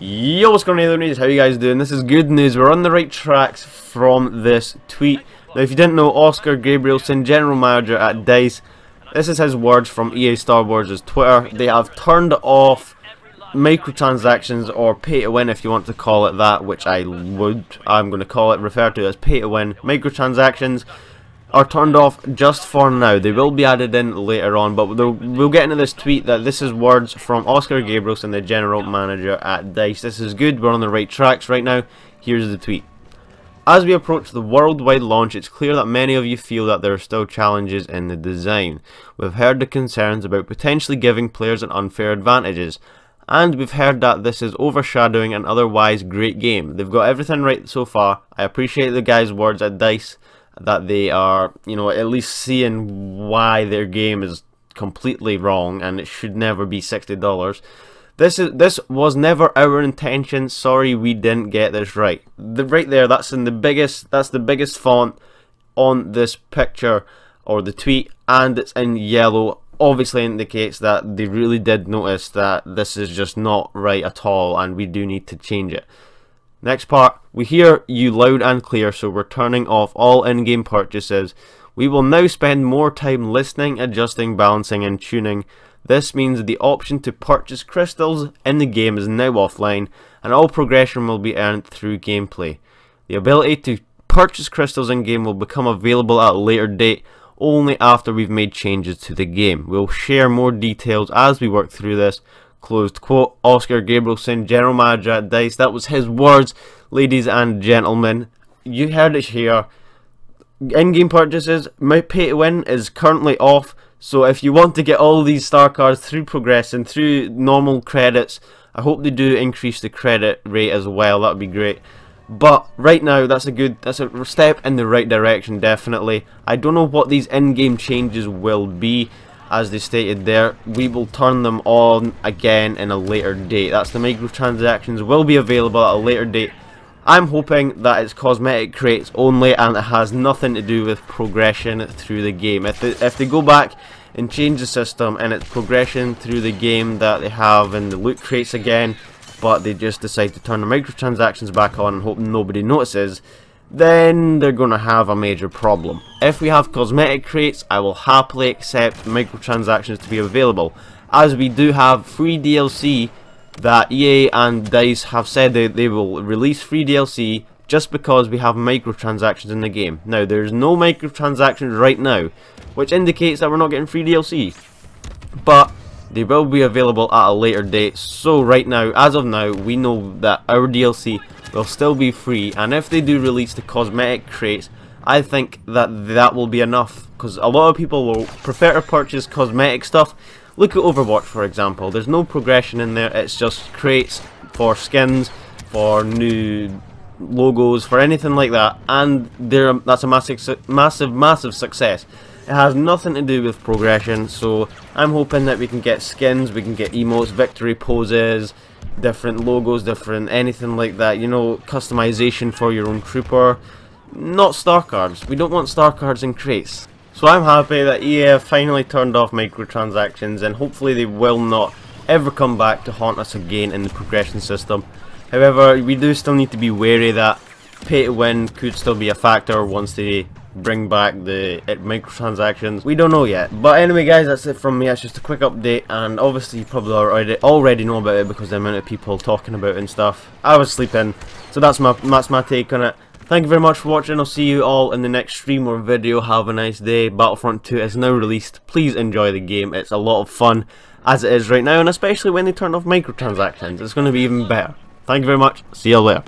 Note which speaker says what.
Speaker 1: Yo, what's going on, news? How you guys doing? This is good news. We're on the right tracks from this tweet. Now, if you didn't know, Oscar Gabrielson, general manager at DICE, this is his words from EA Star Wars' Twitter. They have turned off microtransactions, or pay to win if you want to call it that, which I'm going to refer to as pay to win. Microtransactions are turned off just for now. They will be added in later on, but we'll get into this tweet that this is words from Oscar Gabrielson, the general manager at DICE. This is good. We're on the right tracks right now. Here's the tweet. As we approach the worldwide launch, it's clear that many of you feel that there are still challenges in the design. We've heard the concerns about potentially giving players an unfair advantages, and we've heard that this is overshadowing an otherwise great game. They've got everything right so far. I appreciate the guys' words at DICE, that they are, at least seeing why their game is completely wrong and it should never be $60. This was never our intention. Sorry, we didn't get this right. Right there, that's the biggest font on this picture or the tweet, and it's in yellow. Obviously indicates that they really did notice that this is just not right at all, and we do need to change it. Next part, we hear you loud and clear, so we're turning off all in-game purchases. We will now spend more time listening, adjusting, balancing and tuning. This means the option to purchase crystals in the game is now offline, and all progression will be earned through gameplay. The ability to purchase crystals in game will become available at a later date, only after we've made changes to the game. We'll share more details as we work through this. Closed quote. Oscar Gabrielson, general manager at DICE. That was his words, ladies and gentlemen. You heard it here. In-game purchases, my pay to win is currently off. So if you want to get all these star cards through progression, through normal credits, I hope they do increase the credit rate as well. That would be great. But right now, that's a step in the right direction, definitely. I don't know what these in-game changes will be. As they stated there, we will turn them on again in a later date. That's the microtransactions will be available at a later date. I'm hoping that it's cosmetic crates only, and it has nothing to do with progression through the game. If they go back and change the system and it's progression through the game that they have in the loot crates again, but they just decide to turn the microtransactions back on and hope nobody notices, then they're going to have a major problem. If we have cosmetic crates, I will happily accept microtransactions to be available, as we do have free DLC that EA and DICE have said they will release free DLC just because we have microtransactions in the game. Now, there's no microtransactions right now, which indicates that we're not getting free DLC, but they will be available at a later date. So right now, as of now, we know that our DLC will still be free, and if they do release the cosmetic crates, I think that will be enough, because a lot of people will prefer to purchase cosmetic stuff. Look at Overwatch, for example. There's no progression in there. It's just crates for skins, for new logos, for anything like that, and that's a massive success. It has nothing to do with progression, so I'm hoping that we can get skins, we can get emotes, victory poses, different logos, different anything like that, customization for your own trooper. Not star cards. We don't want star cards in crates. So I'm happy that EA have finally turned off microtransactions, and hopefully they will not ever come back to haunt us again in the progression system. However, we do still need to be wary that pay to win could still be a factor once they bring back the microtransactions. We don't know yet. But anyway, guys, that's it from me. It's just a quick update, and obviously you probably already know about it because the amount of people talking about it and stuff. I was sleeping, so that's my take on it. Thank you very much for watching. I'll see you all in the next stream or video. Have a nice day. Battlefront 2 is now released. Please enjoy the game. It's a lot of fun as it is right now, and especially when they turn off microtransactions, it's going to be even better. Thank you very much. See you later.